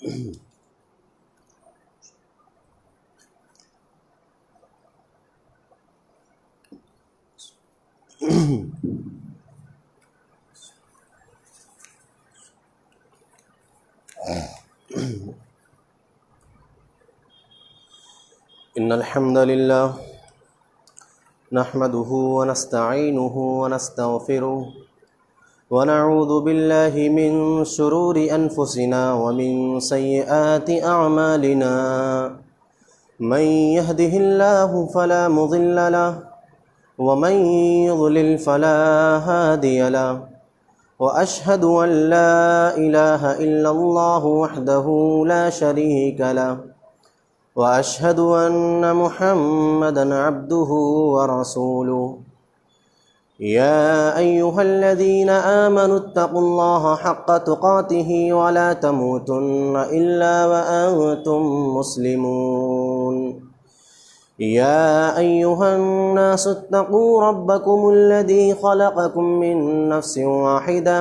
إن الحمد لله نحمده ونستعينه ونستغفره ونعوذ بالله من شرور أنفسنا ومن سيئات أعمالنا من يهده الله فلا مضل له ومن يضلل فلا هادي له وأشهد أن لا إله إلا الله وحده لا شريك له وأشهد أن محمدًا عبده ورسوله يا أيها الذين آمنوا اتقوا الله حق تقاته ولا تموتن إلا وأنتم مسلمون يا أيها الناس اتقوا ربكم الذي خلقكم من نفس واحدة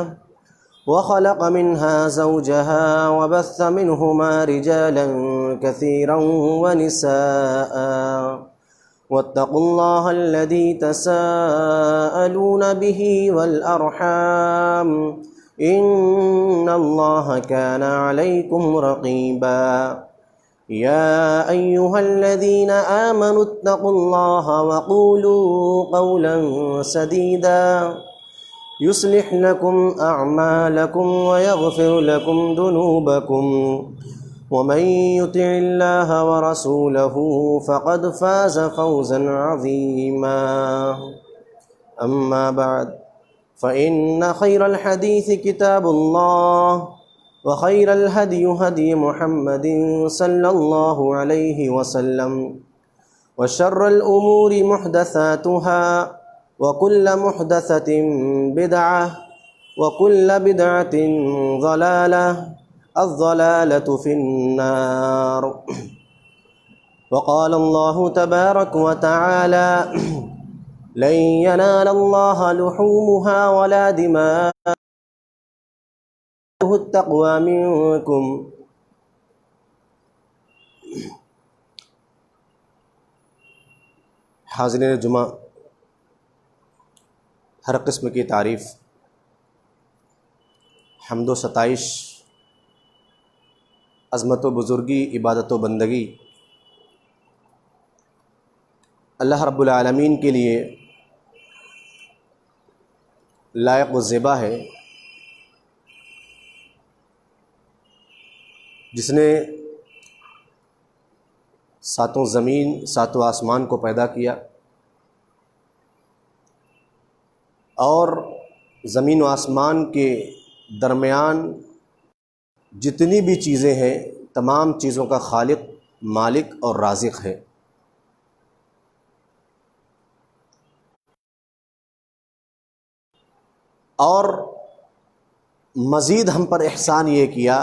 وخلق منها زوجها وبث منهما رجالا كثيرا ونساء واتقوا الله الذي تساءلون به والأرحام إن الله كان عليكم رقيبا يا أيها الذين آمنوا اتقوا الله وقولوا قولا سديدا يصلح لكم أعمالكم ويغفر لكم ذنوبكم ومن يطع الله ورسوله فقد فاز فوزا عظيما أما بعد فإن خير الحديث كتاب الله وخير الهدي هدي محمد صلى الله عليه وسلم وشر الأمور محدثاتها وكل محدثة بدعة وكل بدعة ضلالة الضلالة في النار وقال الله تبارك وتعالى لن ينال الله لحومها ولا دماؤها التقوى منكم حاضرین جمعہ، ہر قسم کی تعریف، حمد و ستائش، عظمت و بزرگی، عبادت و بندگی اللہ رب العالمین کے لیے لائق و زیبا ہے، جس نے ساتوں زمین ساتوں آسمان کو پیدا کیا اور زمین و آسمان کے درمیان جتنی بھی چیزیں ہیں تمام چیزوں کا خالق، مالک اور رازق ہے۔ اور مزید ہم پر احسان یہ کیا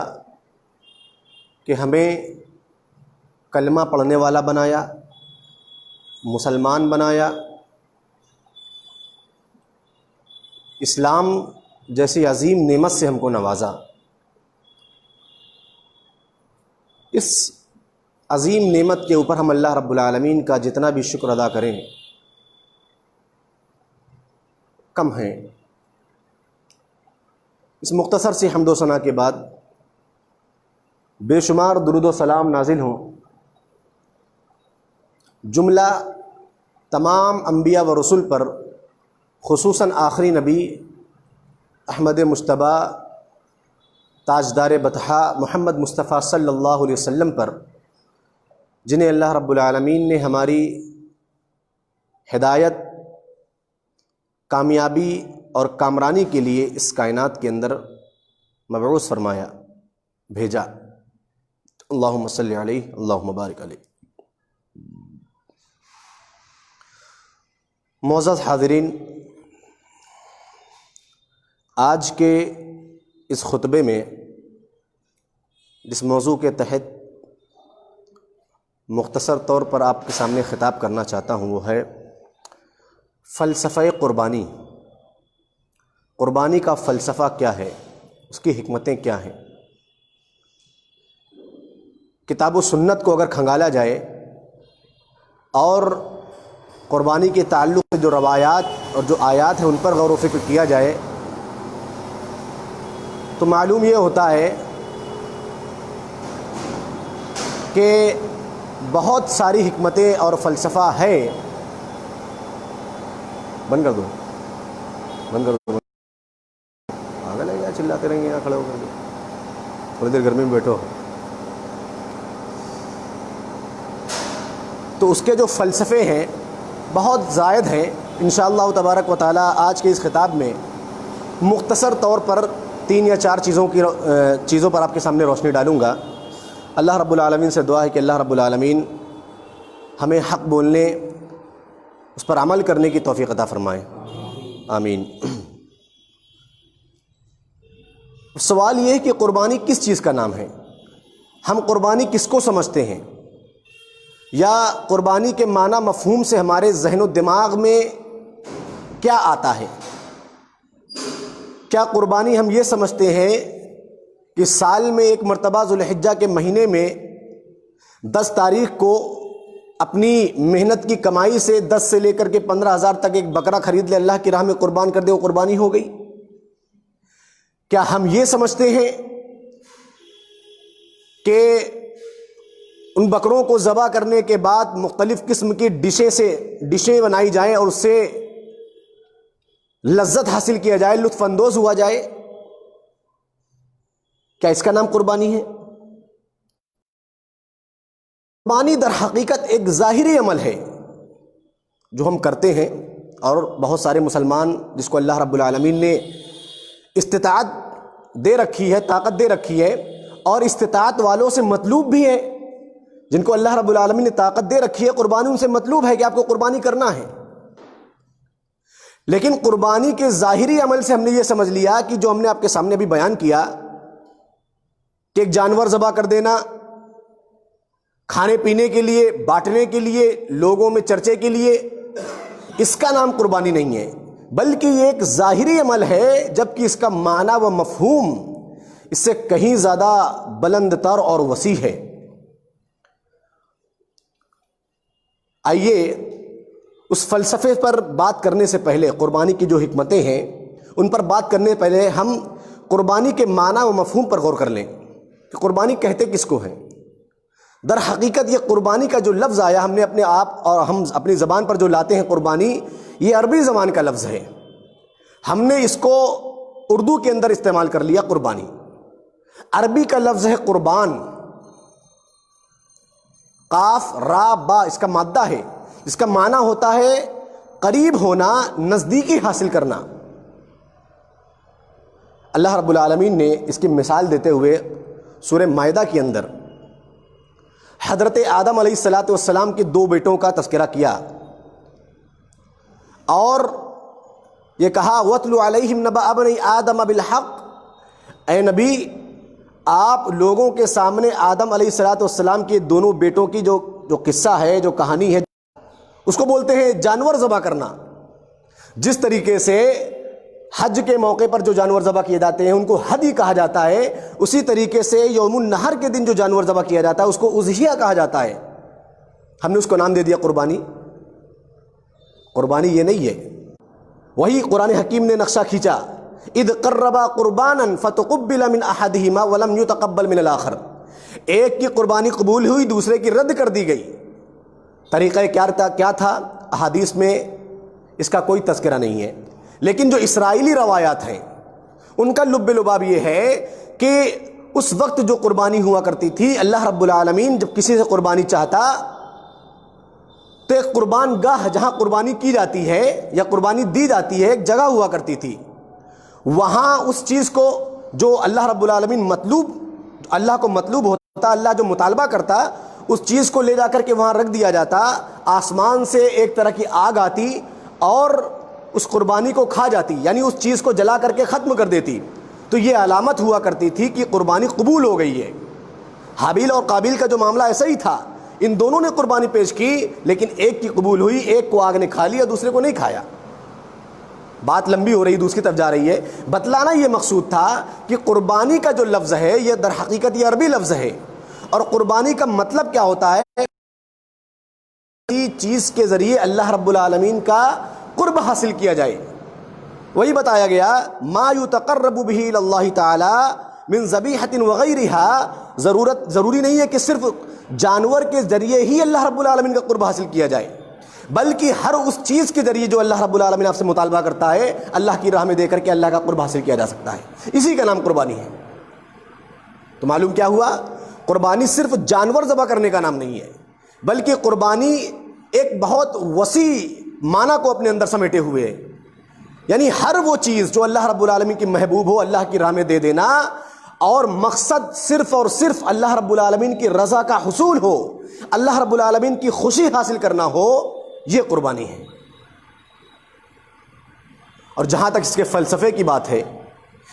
کہ ہمیں کلمہ پڑھنے والا بنایا، مسلمان بنایا، اسلام جیسی عظیم نعمت سے ہم کو نوازا۔ اس عظیم نعمت کے اوپر ہم اللہ رب العالمین کا جتنا بھی شکر ادا کریں کم ہے۔ اس مختصر سی حمد و ثنا کے بعد بے شمار درود و سلام نازل ہوں جملہ تمام انبیاء و رسل پر، خصوصاً آخری نبی احمد مجتبیٰ تاجدار بطحا محمد مصطفیٰ صلی اللہ علیہ وسلم پر، جنہیں اللہ رب العالمین نے ہماری ہدایت، کامیابی اور کامرانی کے لیے اس کائنات کے اندر مبعوث فرمایا، بھیجا۔ اللہم صلی علیہ، اللہم بارک علیہ۔ معزز حاضرین، آج کے اس خطبے میں جس موضوع کے تحت مختصر طور پر آپ کے سامنے خطاب کرنا چاہتا ہوں وہ ہے فلسفہ قربانی۔ قربانی کا فلسفہ کیا ہے، اس کی حکمتیں کیا ہیں؟ کتاب و سنت کو اگر کھنگالا جائے اور قربانی کے تعلق سے جو روایات اور جو آیات ہیں ان پر غور و فکر کیا جائے تو معلوم یہ ہوتا ہے کہ بہت ساری حکمتیں اور فلسفہ ہے. بند کر دو پاگل ہے کیا، چلاتے رہیں گے یہاں کھڑے ہو کر کے، تھوڑی دیر گرمی میں بیٹھو. تو اس کے جو فلسفے ہیں بہت زائد ہیں. انشاءاللہ تبارک و تعالی آج کے اس خطاب میں مختصر طور پر 3 یا 4 چیزوں پر آپ کے سامنے روشنی ڈالوں گا. اللہ رب العالمین سے دعا ہے کہ اللہ رب العالمین ہمیں حق بولنے، اس پر عمل کرنے کی توفیق عطا فرمائے، آمین. سوال یہ ہے کہ قربانی کس چیز کا نام ہے؟ ہم قربانی کس کو سمجھتے ہیں؟ یا قربانی کے معنی مفہوم سے ہمارے ذہن و دماغ میں کیا آتا ہے؟ کیا قربانی ہم یہ سمجھتے ہیں کہ سال میں ایک مرتبہ ذوالحجہ کے مہینے میں 10 تاریخ کو اپنی محنت کی کمائی سے 10 سے لے کر کے 15,000 تک ایک بکرا خرید لے، اللہ کی راہ میں قربان کر دے، وہ قربانی ہو گئی؟ کیا ہم یہ سمجھتے ہیں کہ ان بکروں کو ذبح کرنے کے بعد مختلف قسم کی ڈشیں بنائی جائیں اور اس سے لذت حاصل کیا جائے، لطف اندوز ہوا جائے؟ کیا اس کا نام قربانی ہے؟ قربانی در حقیقت ایک ظاہری عمل ہے جو ہم کرتے ہیں، اور بہت سارے مسلمان جس کو اللہ رب العالمین نے استطاعت دے رکھی ہے، طاقت دے رکھی ہے، اور استطاعت والوں سے مطلوب بھی ہے، جن کو اللہ رب العالمین نے طاقت دے رکھی ہے، قربانی ان سے مطلوب ہے کہ آپ کو قربانی کرنا ہے. لیکن قربانی کے ظاہری عمل سے ہم نے یہ سمجھ لیا کہ جو ہم نے آپ کے سامنے بھی بیان کیا کہ ایک جانور ذبح کر دینا کھانے پینے کے لیے، بانٹنے کے لیے، لوگوں میں چرچے کے لیے، اس کا نام قربانی نہیں ہے، بلکہ یہ ایک ظاہری عمل ہے، جبکہ اس کا معنی و مفہوم اس سے کہیں زیادہ بلند تر اور وسیع ہے. آئیے اس فلسفے پر بات کرنے سے پہلے، قربانی کی جو حکمتیں ہیں ان پر بات کرنے سے پہلے ہم قربانی کے معنی و مفہوم پر غور کر لیں کہ قربانی کہتے کس کو ہیں. در حقیقت یہ قربانی کا جو لفظ آیا، ہم نے اپنے آپ اور ہم اپنی زبان پر جو لاتے ہیں قربانی، یہ عربی زبان کا لفظ ہے. ہم نے اس کو اردو کے اندر استعمال کر لیا قربانی. عربی کا لفظ ہے قربان، قاف را با اس کا مادہ ہے، اس کا معنی ہوتا ہے قریب ہونا، نزدیکی حاصل کرنا. اللہ رب العالمین نے اس کی مثال دیتے ہوئے سورہ مائدہ کے اندر حضرت آدم علیہ السلام کے 2 بیٹوں کا تذکرہ کیا اور یہ کہا وَاتْلُ عَلَيْهِمْ نَبَأَ ابْنَيْ آدَمَ بِالْحَقِّ، اے نبی آپ لوگوں کے سامنے آدم علیہ السلام کے دونوں بیٹوں کی جو قصہ ہے، جو کہانی ہے، اس کو بولتے ہیں جانور ذبح کرنا. جس طریقے سے حج کے موقع پر جو جانور ذبح کیے جاتے ہیں ان کو ہدی کہا جاتا ہے، اسی طریقے سے یوم النحر کے دن جو جانور ذبح کیا جاتا ہے اس کو اضحیہ کہا جاتا ہے. ہم نے اس کو نام دے دیا قربانی. قربانی یہ نہیں ہے. وہی قرآن حکیم نے نقشہ کھینچا، اذ قربا قربانا فتقبل من احدہما ولم یتقبل من الاخر. ایک کی قربانی قبول ہوئی، دوسرے کی رد کر دی گئی. طریقہ کیا تھا؟ احادیث میں اس کا کوئی تذکرہ نہیں ہے، لیکن جو اسرائیلی روایات ہیں ان کا لب لباب یہ ہے کہ اس وقت جو قربانی ہوا کرتی تھی، اللہ رب العالمین جب کسی سے قربانی چاہتا تو ایک قربان گاہ جہاں قربانی کی جاتی ہے یا قربانی دی جاتی ہے، ایک جگہ ہوا کرتی تھی. وہاں اس چیز کو جو اللہ رب العالمین اللہ کو مطلوب ہوتا، اللہ جو مطالبہ کرتا، اس چیز کو لے جا کر کے وہاں رکھ دیا جاتا. آسمان سے ایک طرح کی آگ آتی اور اس قربانی کو کھا جاتی، یعنی اس چیز کو جلا کر کے ختم کر دیتی. تو یہ علامت ہوا کرتی تھی کہ قربانی قبول ہو گئی ہے. حابیل اور قابیل کا جو معاملہ ایسا ہی تھا، ان دونوں نے قربانی پیش کی، لیکن ایک کی قبول ہوئی، ایک کو آگ نے کھا لیا، دوسرے کو نہیں کھایا. بات لمبی ہو رہی، دوسری طرف جا رہی ہے. بتلانا یہ مقصود تھا کہ قربانی کا جو لفظ ہے یہ در حقیقت یہ عربی لفظ ہے، اور قربانی کا مطلب کیا ہوتا ہے؟ چیز کے ذریعے اللہ رب العالمین کا قرب حاصل کیا جائے. وہی بتایا گیا ما یتقرب به الی اللہ تعالی من ذبیحۃ وغیرہا. ضروری نہیں ہے کہ صرف جانور کے ذریعے ہی اللہ رب العالمین کا قرب حاصل کیا جائے، بلکہ ہر اس چیز کے ذریعے جو اللہ رب العالمین آپ سے مطالبہ کرتا ہے اللہ کی راہ میں دے کر کے اللہ کا قرب حاصل کیا جا سکتا ہے. اسی کا نام قربانی ہے. تو معلوم کیا ہوا؟ قربانی صرف جانور ذبح کرنے کا نام نہیں ہے، بلکہ قربانی ایک بہت وسیع معنی کو اپنے اندر سمیٹے ہوئے ہے. یعنی ہر وہ چیز جو اللہ رب العالمین کی محبوب ہو اللہ کی راہ میں دے دینا، اور مقصد صرف اور صرف اللہ رب العالمین کی رضا کا حصول ہو، اللہ رب العالمین کی خوشی حاصل کرنا ہو، یہ قربانی ہے. اور جہاں تک اس کے فلسفے کی بات ہے،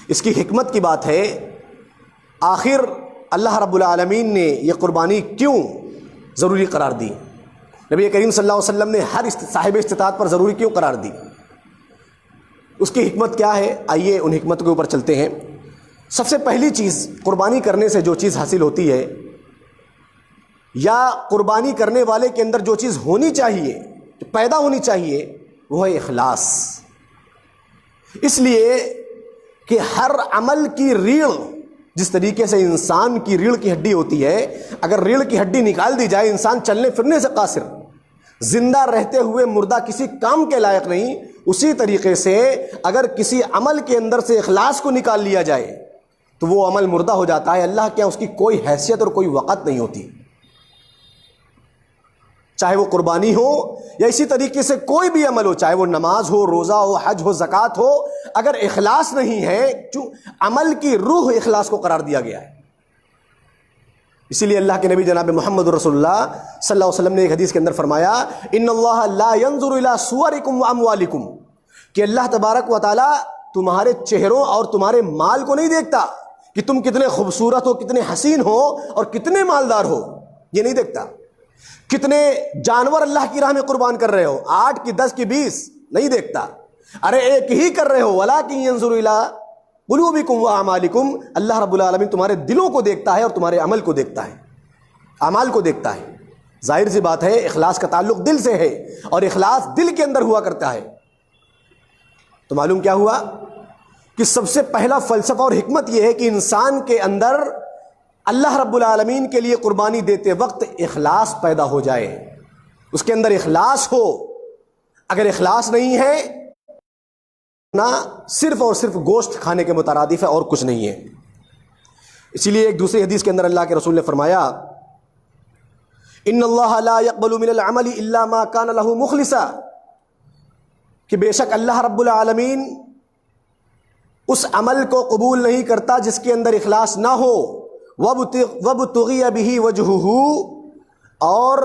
اس کی حکمت کی بات ہے، آخر اللہ رب العالمین نے یہ قربانی کیوں ضروری قرار دی؟ نبی کریم صلی اللہ علیہ وسلم نے ہر صاحب استطاعت پر ضروری کیوں قرار دی؟ اس کی حکمت کیا ہے؟ آئیے ان حکمت کے اوپر چلتے ہیں. سب سے پہلی چیز، قربانی کرنے سے جو چیز حاصل ہوتی ہے، یا قربانی کرنے والے کے اندر جو چیز ہونی چاہیے، جو پیدا ہونی چاہیے، وہ ہے اخلاص. اس لیے کہ ہر عمل کی ریڑھ، جس طریقے سے انسان کی ریڑھ کی ہڈی ہوتی ہے، اگر ریڑھ کی ہڈی نکال دی جائے انسان چلنے پھرنے سے قاصر، زندہ رہتے ہوئے مردہ کسی کام کے لائق نہیں. اسی طریقے سے اگر کسی عمل کے اندر سے اخلاص کو نکال لیا جائے تو وہ عمل مردہ ہو جاتا ہے. اللہ کے یہاں اس کی کوئی حیثیت اور کوئی وقت نہیں ہوتی. چاہے وہ قربانی ہو یا اسی طریقے سے کوئی بھی عمل ہو، چاہے وہ نماز ہو، روزہ ہو، حج ہو، زکوٰۃ ہو، اگر اخلاص نہیں ہے، عمل کی روح اخلاص کو قرار دیا گیا ہے. اسی لیے اللہ کے نبی جناب محمد رسول اللہ صلی اللہ علیہ وسلم نے ایک حدیث کے اندر فرمایا ان اللہ لا ينظر الى صورکم واموالکم، کہ اللہ تبارک و تعالی تمہارے چہروں اور تمہارے مال کو نہیں دیکھتا کہ تم کتنے خوبصورت ہو، کتنے حسین ہو اور کتنے مالدار ہو، یہ نہیں دیکھتا. کتنے جانور اللہ کی راہ میں قربان کر رہے ہو، 8 کی 10 کی 20 نہیں دیکھتا. ارے ایک ہی کر رہے ہو، ولکن ينظر الى قلوبکم واعمالکم، اللہ رب العالمین تمہارے دلوں کو دیکھتا ہے اور تمہارے عمل کو دیکھتا ہے، اعمال کو دیکھتا ہے. ظاہر سی بات ہے اخلاص کا تعلق دل سے ہے، اور اخلاص دل کے اندر ہوا کرتا ہے. تو معلوم کیا ہوا کہ سب سے پہلا فلسفہ اور حکمت یہ ہے کہ انسان کے اندر اللہ رب العالمین کے لیے قربانی دیتے وقت اخلاص پیدا ہو جائے، اس کے اندر اخلاص ہو. اگر اخلاص نہیں ہے نہ صرف اور صرف گوشت کھانے کے مترادف ہے اور کچھ نہیں ہے. اسی لیے ایک دوسری حدیث کے اندر اللہ کے رسول نے فرمایا ان اللہ لا يقبل من العمل الا ما كان له مخلصا، کہ بے شک اللہ رب العالمین اس عمل کو قبول نہیں کرتا جس کے اندر اخلاص نہ ہو. وابتغی به وجهه، اور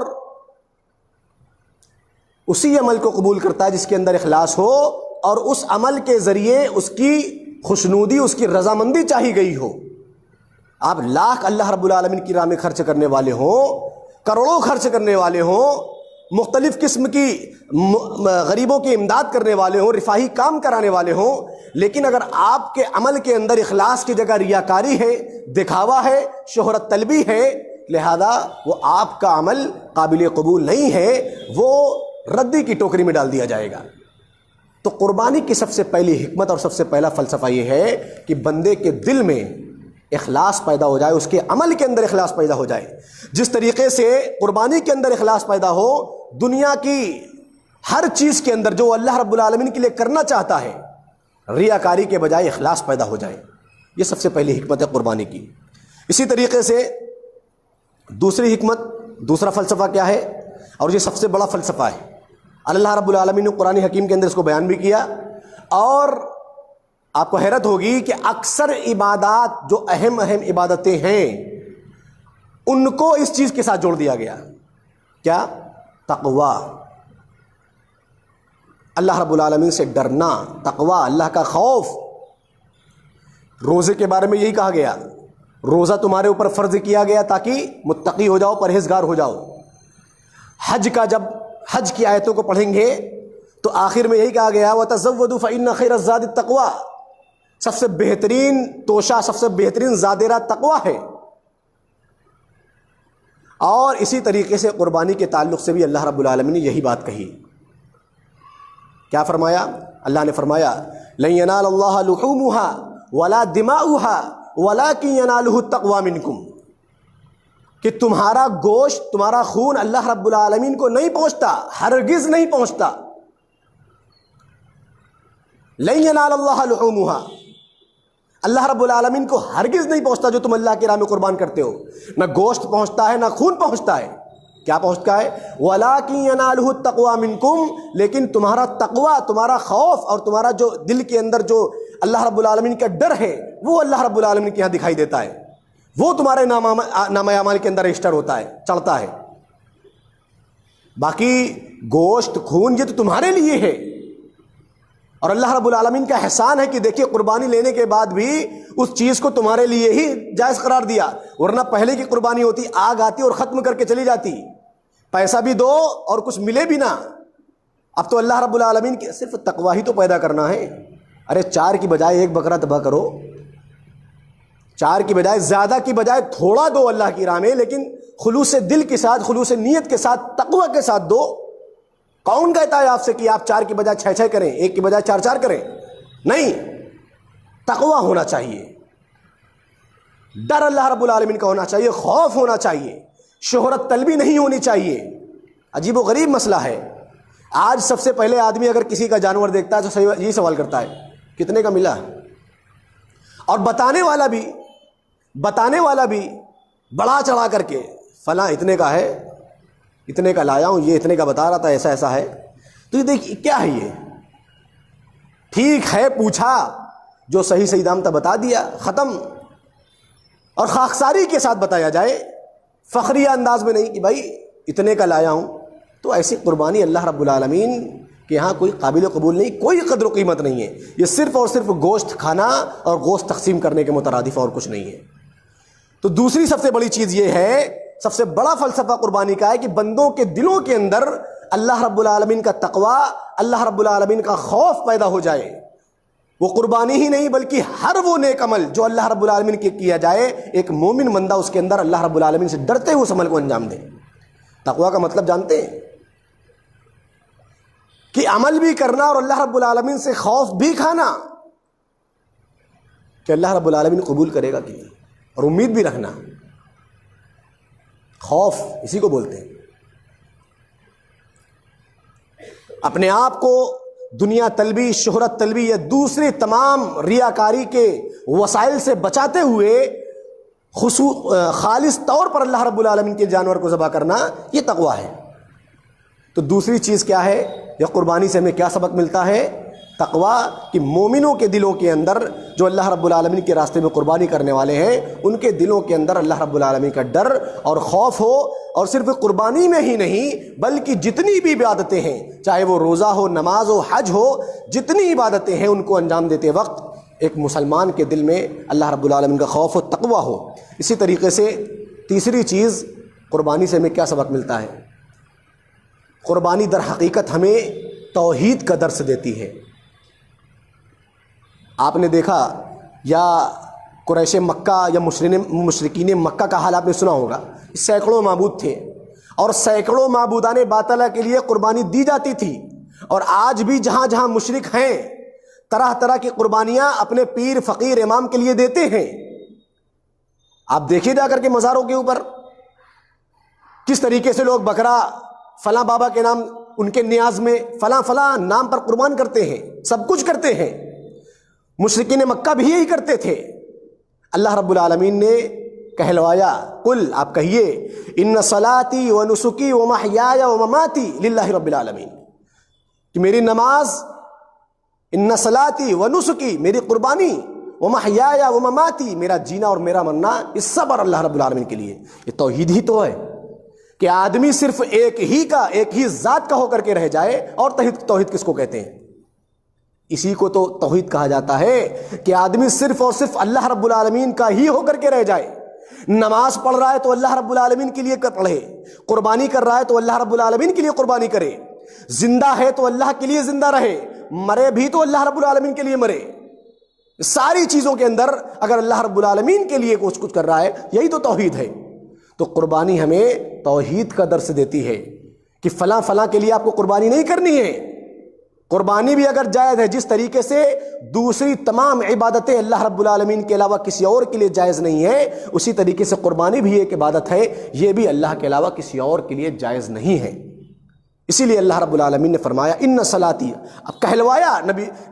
اسی عمل کو قبول کرتا ہے جس کے اندر اخلاص ہو اور اس عمل کے ذریعے اس کی خوشنودی، اس کی رضامندی چاہی گئی ہو. آپ لاکھ اللہ رب العالمین کی راہ میں خرچ کرنے والے ہوں، کروڑوں خرچ کرنے والے ہوں، مختلف قسم کی غریبوں کی امداد کرنے والے ہوں، رفاہی کام کرانے والے ہوں، لیکن اگر آپ کے عمل کے اندر اخلاص کی جگہ ریاکاری ہے، دکھاوا ہے، شہرت طلبی ہے، لہذا وہ آپ کا عمل قابل قبول نہیں ہے، وہ ردی کی ٹوکری میں ڈال دیا جائے گا. تو قربانی کی سب سے پہلی حکمت اور سب سے پہلا فلسفہ یہ ہے کہ بندے کے دل میں اخلاص پیدا ہو جائے، اس کے عمل کے اندر اخلاص پیدا ہو جائے. جس طریقے سے قربانی کے اندر اخلاص پیدا ہو، دنیا کی ہر چیز کے اندر جو اللہ رب العالمین کے لیے کرنا چاہتا ہے، ریاکاری کے بجائے اخلاص پیدا ہو جائے. یہ سب سے پہلی حکمت ہے قربانی کی. اسی طریقے سے دوسری حکمت، دوسرا فلسفہ کیا ہے، اور یہ سب سے بڑا فلسفہ ہے، اللہ رب العالمین نے قرآن حکیم کے اندر اس کو بیان بھی کیا. اور آپ کو حیرت ہوگی کہ اکثر عبادات جو اہم عبادتیں ہیں ان کو اس چیز کے ساتھ جوڑ دیا گیا. کیا؟ تقوی، اللہ رب العالمین سے ڈرنا، تقوی، اللہ کا خوف. روزے کے بارے میں یہی کہا گیا، روزہ تمہارے اوپر فرض کیا گیا تاکہ متقی ہو جاؤ، پرہیزگار ہو جاؤ. حج کا جب حج کی آیتوں کو پڑھیں گے تو آخر میں یہی کہا گیا وَتَزَوَّدُوا فَإِنَّ خَيْرَ الزَّادِ التَّقْوَىٰ، سب سے بہترین توشہ، سب سے بہترین زادیرہ تقوی ہے. اور اسی طریقے سے قربانی کے تعلق سے بھی اللہ رب العالمین نے یہی بات کہی. کیا فرمایا؟ اللہ نے فرمایا لن ینال اللہ لحومها ولا دماؤها ولکن ینالہ التقوی منکم، کہ تمہارا گوشت، تمہارا خون اللہ رب العالمین کو نہیں پہنچتا، ہرگز نہیں پہنچتا. لن ینال اللہ لحومها، اللہ رب العالمین کو ہرگز نہیں پہنچتا جو تم اللہ کی راہ میں قربان کرتے ہو. نہ گوشت پہنچتا ہے، نہ خون پہنچتا ہے. کیا پہنچتا ہے؟ وَلَٰكِن يَنَالُهُ التَّقْوَىٰ مِنْكُمْ، لیکن تمہارا تقویٰ، تمہارا خوف اور تمہارا جو دل کے اندر جو اللہ رب العالمین کا ڈر ہے وہ اللہ رب العالمین کے یہاں دکھائی دیتا ہے، وہ تمہارے نامہ اعمال کے اندر رجسٹر ہوتا ہے، چڑھتا ہے. باقی گوشت خون یہ تو تمہارے لیے ہے. اور اللہ رب العالمین کا احسان ہے کہ دیکھیے قربانی لینے کے بعد بھی اس چیز کو تمہارے لیے ہی جائز قرار دیا، ورنہ پہلے کی قربانی ہوتی آگ آتی اور ختم کر کے چلی جاتی، پیسہ بھی دو اور کچھ ملے بھی نہ. اب تو اللہ رب العالمین کی صرف تقوی ہی تو پیدا کرنا ہے. ارے 4 کی بجائے 1 بکرا ذبح کرو، 4 کی بجائے، زیادہ کی بجائے تھوڑا دو اللہ کی راہ میں، لیکن خلوص دل کے ساتھ، خلوص نیت کے ساتھ، تقوی کے ساتھ دو. کون کہتا ہے آپ سے کہ آپ 4 کی بجائے 6 کریں، 1 کی بجائے 4 کریں؟ نہیں، تقوی ہونا چاہیے، ڈر اللہ رب العالمین کا ہونا چاہیے، خوف ہونا چاہیے، شہرت طلبی نہیں ہونی چاہیے. عجیب و غریب مسئلہ ہے. آج سب سے پہلے آدمی اگر کسی کا جانور دیکھتا ہے تو یہی سوال کرتا ہے کتنے کا ملا، اور بتانے والا بھی بڑا چڑھا کر کے فلاں اتنے کا ہے، اتنے کا لایا ہوں، یہ اتنے کا بتا رہا تھا، ایسا ایسا ہے. تو یہ دیکھ کیا ہے، یہ ٹھیک ہے پوچھا، جو صحیح صحیح دام تھا بتا دیا، ختم. اور خاکساری کے ساتھ بتایا جائے، فخریہ انداز میں نہیں کہ بھائی اتنے کا لایا ہوں. تو ایسی قربانی اللہ رب العالمین کے یہاں کوئی قابل قبول نہیں، کوئی قدر و قیمت نہیں ہے. یہ صرف اور صرف گوشت کھانا اور گوشت تقسیم کرنے کے مترادف اور کچھ نہیں ہے. تو دوسری سب سے بڑی چیز یہ ہے، سب سے بڑا فلسفہ قربانی کا ہے کہ بندوں کے دلوں کے اندر اللہ رب العالمین کا تقوی، اللہ رب العالمین کا خوف پیدا ہو جائے. وہ قربانی ہی نہیں بلکہ ہر وہ نیک عمل جو اللہ رب العالمین کے کیا جائے، ایک مومن بندہ اس کے اندر اللہ رب العالمین سے ڈرتے ہوئے اس عمل کو انجام دے. تقوی کا مطلب جانتے ہیں کہ عمل بھی کرنا اور اللہ رب العالمین سے خوف بھی کھانا کہ اللہ رب العالمین قبول کرے گا کہ نہیں، اور امید بھی رکھنا. خوف اسی کو بولتے ہیں. اپنے آپ کو دنیا طلبی، شہرت طلبی یا دوسری تمام ریاکاری کے وسائل سے بچاتے ہوئے خالص طور پر اللہ رب العالمین کے جانور کو ذبح کرنا، یہ تقوی ہے. تو دوسری چیز کیا ہے، یا قربانی سے ہمیں کیا سبق ملتا ہے؟ تقوی، کہ مومنوں کے دلوں کے اندر جو اللہ رب العالمین کے راستے میں قربانی کرنے والے ہیں، ان کے دلوں کے اندر اللہ رب العالمین کا ڈر اور خوف ہو. اور صرف قربانی میں ہی نہیں بلکہ جتنی بھی عبادتیں ہیں، چاہے وہ روزہ ہو، نماز ہو، حج ہو، جتنی عبادتیں ہیں ان کو انجام دیتے وقت ایک مسلمان کے دل میں اللہ رب العالمین کا خوف و تقوی ہو. اسی طریقے سے تیسری چیز قربانی سے ہمیں کیا سبق ملتا ہے؟ قربانی در حقیقت ہمیں توحید کا درس دیتی ہے. آپ نے دیکھا، یا قریش مکہ یا مشرکین مکہ کا حال آپ نے سنا ہوگا. سینکڑوں معبود تھے اور سینکڑوں معبودان باطلہ کے لیے قربانی دی جاتی تھی. اور آج بھی جہاں جہاں مشرک ہیں طرح طرح کی قربانیاں اپنے پیر، فقیر، امام کے لیے دیتے ہیں. آپ دیکھیے جا کر کے مزاروں کے اوپر کس طریقے سے لوگ بکرا فلاں بابا کے نام، ان کے نیاز میں فلاں فلاں نام پر قربان کرتے ہیں، سب کچھ کرتے ہیں. مشرکین مکہ بھی یہی کرتے تھے. اللہ رب العالمین نے کہلوایا، قل، آپ کہیے، ان صلاتی و نسکی و محیای و مماتی للہ رب العالمین، کہ میری نماز، ان صلاتی و نسکی، میری قربانی، و محیای و مماتی، میرا جینا اور میرا مرنا، یہ سب اور اللہ رب العالمین کے لیے. یہ توحید ہی تو ہے کہ آدمی صرف ایک ہی ذات کا ہو کر کے رہ جائے. اور توحید کس کو کہتے ہیں؟ اسی کو تو توحید کہا جاتا ہے کہ آدمی صرف اور صرف اللہ رب العالمین کا ہی ہو کر کے رہ جائے. نماز پڑھ رہا ہے تو اللہ رب العالمین کے لیے پڑھے، قربانی کر رہا ہے تو اللہ رب العالمین کے لیے قربانی کرے، زندہ ہے تو اللہ کے لیے زندہ رہے، مرے بھی تو اللہ رب العالمین کے لیے مرے. ساری چیزوں کے اندر اگر اللہ رب العالمین کے لیے کچھ کر رہا ہے، یہی تو توحید ہے. تو قربانی ہمیں توحید کا درس دیتی ہے کہ فلاں فلاں کے لیے آپ کو قربانی نہیں کرنی ہے. قربانی بھی اگر جائز ہے، جس طریقے سے دوسری تمام عبادتیں اللہ رب العالمین کے علاوہ کسی اور کے لیے جائز نہیں ہے، اسی طریقے سے قربانی بھی ایک عبادت ہے، یہ بھی اللہ کے علاوہ کسی اور کے لیے جائز نہیں ہے. اسی لیے اللہ رب العالمین نے فرمایا ان صلاتی، اب کہلوایا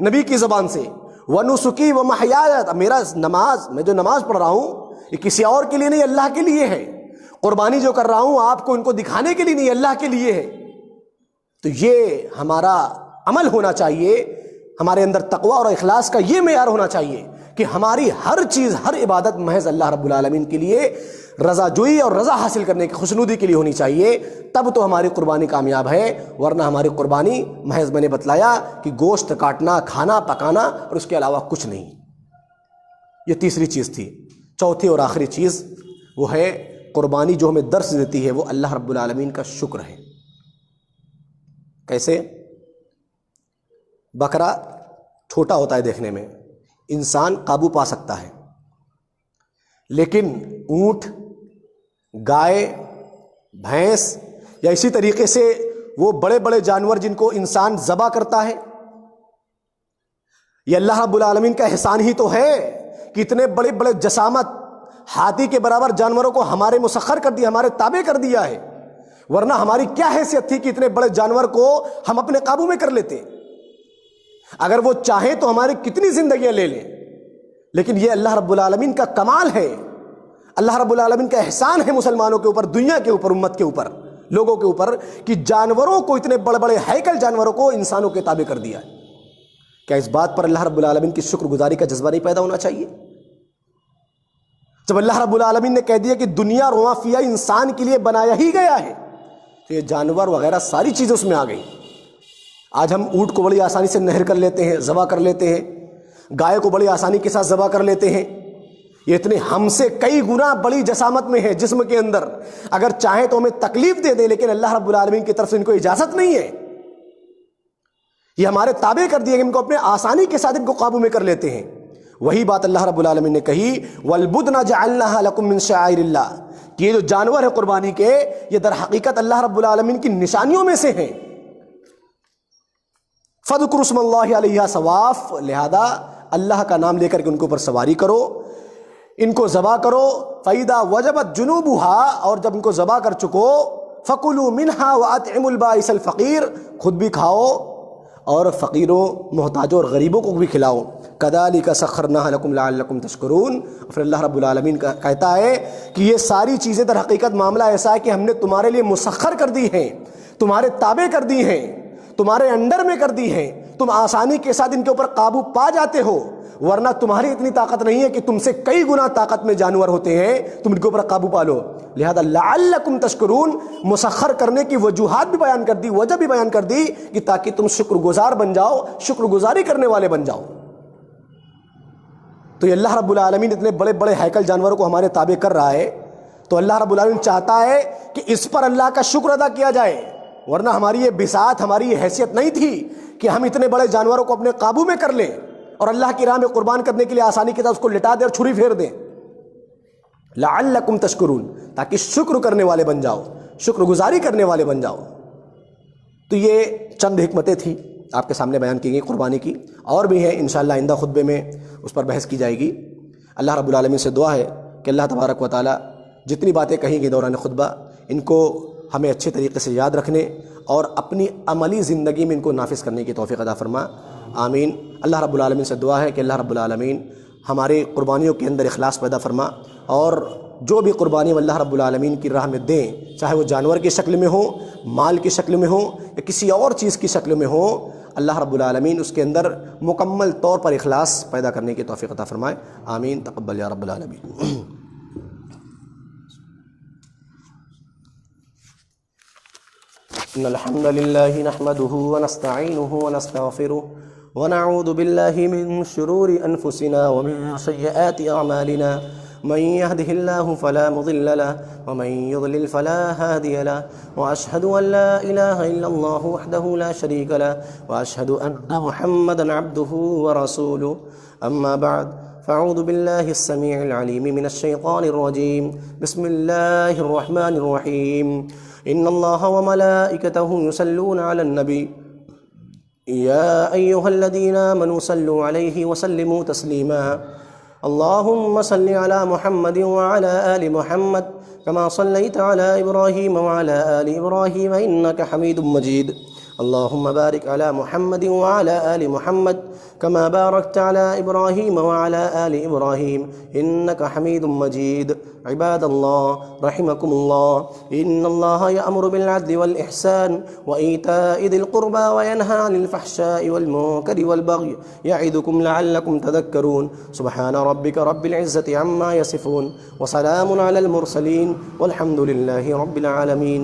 نبی کی زبان سے، ونسکی ومحیایا، میرا نماز، میں جو نماز پڑھ رہا ہوں یہ کسی اور کے لیے نہیں، اللہ کے لیے ہے. قربانی جو کر رہا ہوں آپ کو ان کو دکھانے کے لیے نہیں، اللہ کے لیے ہے. تو یہ ہمارا عمل ہونا چاہیے، ہمارے اندر تقوی اور اخلاص کا یہ معیار ہونا چاہیے کہ ہماری ہر چیز، ہر عبادت محض اللہ رب العالمین کے لیے رضا جوئی اور رضا حاصل کرنے کی، خوشنودی کے لیے ہونی چاہیے. تب تو ہماری قربانی کامیاب ہے، ورنہ ہماری قربانی محض میں نے بتلایا کہ گوشت کاٹنا، کھانا، پکانا اور اس کے علاوہ کچھ نہیں. یہ تیسری چیز تھی. چوتھی اور آخری چیز وہ ہے قربانی جو ہمیں درس دیتی ہے، وہ اللہ رب العالمین کا شکر ہے. کیسے؟ بکرا چھوٹا ہوتا ہے دیکھنے میں، انسان قابو پا سکتا ہے، لیکن اونٹ، گائے، بھینس یا اسی طریقے سے وہ بڑے بڑے جانور جن کو انسان ذبح کرتا ہے، یہ اللہ رب العالمین کا احسان ہی تو ہے کہ اتنے بڑے بڑے جسامت ہاتھی کے برابر جانوروں کو ہمارے مسخر کر دیا، ہمارے تابع کر دیا ہے. ورنہ ہماری کیا حیثیت تھی کہ اتنے بڑے جانور کو ہم اپنے قابو میں کر لیتے؟ اگر وہ چاہیں تو ہماری کتنی زندگیاں لے لیں، لیکن یہ اللہ رب العالمین کا کمال ہے، اللہ رب العالمین کا احسان ہے مسلمانوں کے اوپر، دنیا کے اوپر، امت کے اوپر، لوگوں کے اوپر، کہ جانوروں کو، اتنے بڑے بڑے ہیکل جانوروں کو انسانوں کے تابع کر دیا ہے. کیا اس بات پر اللہ رب العالمین کی شکر گزاری کا جذبہ نہیں پیدا ہونا چاہیے؟ جب اللہ رب العالمین نے کہہ دیا کہ دنیا رواں فیہا انسان کے لیے بنایا ہی گیا ہے، تو یہ جانور وغیرہ ساری چیزیں اس میں آ گئی. آج ہم اونٹ کو بڑی آسانی سے نہر کر لیتے ہیں، ذبح کر لیتے ہیں، گائے کو بڑی آسانی کے ساتھ ذبح کر لیتے ہیں. یہ اتنے ہم سے کئی گنا بڑی جسامت میں ہے جسم کے اندر، اگر چاہیں تو ہمیں تکلیف دے دیں، لیکن اللہ رب العالمین کی طرف سے ان کو اجازت نہیں ہے. یہ ہمارے تابع کر دیے کہ ان کو اپنے آسانی کے ساتھ ان کو قابو میں کر لیتے ہیں. وہی بات اللہ رب العالمین نے کہی وَالْبُدْنَ جَعَلْنَاهَا لَكُم مِّن شَعَائِرِ اللَّهِ، کہ یہ جو جانور ہے قربانی کے، یہ در حقیقت اللہ رب العالمین کی نشانیوں میں سے ہیں. فَاذْكُرُوا اسْمَ اللَّهِ عَلَيْهَا صَوَافَ، لہذا اللہ کا نام لے کر کے ان کے اوپر سواری کرو، ان کو ذبح کرو. فَإِذَا وَجَبَتْ جُنُوبُهَا، اور جب ان کو ذبح کر چکو، فَكُلُوا مِنْهَا وَأَطْعِمُوا الْبَائِسَ الْفَقِيرَ، خود بھی کھاؤ اور فقیروں، محتاجوں اور غریبوں کو بھی کھلاؤ. كَذَلِكَ سَخَّرْنَاهَا لَكُمْ لَعَلَّكُمْ تَشْكُرُونَ. پھر اللہ رب العالمین کا کہتا ہے کہ یہ ساری چیزیں در حقیقت معاملہ ایسا ہے کہ ہم نے تمہارے لیے مسخر کر دی ہیں، تمہارے تابع کر دی ہیں، تمہارے انڈر میں کر دی ہیں، تم آسانی کے ساتھ ان کے اوپر قابو پا جاتے ہو. ورنہ تمہاری اتنی طاقت نہیں ہے کہ تم سے کئی گنا طاقت میں جانور ہوتے ہیں، تم ان کے اوپر قابو پا لو. لہذا لعلکم تشکرون، مسخر کرنے کی وجوہات بھی بیان کر دی، وجہ بھی بیان کر دی کہ تاکہ تم شکر گزار بن جاؤ، شکر گزاری کرنے والے بن جاؤ. تو یہ اللہ رب العالمین اتنے بڑے بڑے ہیکل جانوروں کو ہمارے تابع کر رہا ہے، تو اللہ رب العالمین چاہتا ہے کہ اس پر اللہ کا شکر ادا کیا جائے. ورنہ ہماری یہ بساط، ہماری یہ حیثیت نہیں تھی کہ ہم اتنے بڑے جانوروں کو اپنے قابو میں کر لیں اور اللہ کی راہ میں قربان کرنے کے لیے آسانی کے ساتھ اس کو لٹا دیں اور چھری پھیر دیں. لعلکم تشکرون، تاکہ شکر کرنے والے بن جاؤ، شکر گزاری کرنے والے بن جاؤ. تو یہ چند حکمتیں تھیں آپ کے سامنے بیان کی گئی قربانی کی، اور بھی ہیں انشاءاللہ آئندہ خطبے میں اس پر بحث کی جائے گی. اللہ رب العالمین سے دعا ہے کہ اللہ تبارک و تعالی جتنی باتیں کہیں گی دوران خطبہ، ان کو ہمیں اچھے طریقے سے یاد رکھنے اور اپنی عملی زندگی میں ان کو نافذ کرنے کی توفیق عطا فرما. آمین. اللہ رب العالمین سے دعا ہے کہ اللہ رب العالمین ہماری قربانیوں کے اندر اخلاص پیدا فرما، اور جو بھی قربانی اللہ رب العالمین کی راہ میں دیں، چاہے وہ جانور کی شکل میں ہو، مال کی شکل میں ہو یا کسی اور چیز کی شکل میں ہو، اللہ رب العالمین اس کے اندر مکمل طور پر اخلاص پیدا کرنے کی توفیق عطا فرمائے. آمین. تقبل یا رب العالمین. ان الحمد لله نحمده ونستعينه ونستغفره ونعوذ بالله من شرور انفسنا ومن سيئات اعمالنا، من يهده الله فلا مضل له ومن يضلل فلا هادي له، واشهد ان لا اله الا الله وحده لا شريك له، واشهد ان محمدا عبده ورسوله. اما بعد فأعوذ بالله السميع العليم من الشيطان الرجيم. بسم الله الرحمن الرحيم. إن الله وملائكته يصلون على النبي يا أيها الذين آمنوا صلوا عليه وسلموا تسليما. اللهم صل على محمد وعلى آل محمد كما صليت على إبراهيم وعلى آل إبراهيم إنك حميد مجيد. اللهم بارك على محمد وعلى آل محمد كما باركت على إبراهيم وعلى آل إبراهيم إنك حميد مجيد. عباد الله رحمكم الله، إن الله يأمر بالعدل والإحسان وإيتاء ذي القربى وينهى عن الفحشاء والمنكر والبغي يعظكم لعلكم تذكرون. سبحان ربك رب العزة عما يصفون وسلام على المرسلين والحمد لله رب العالمين.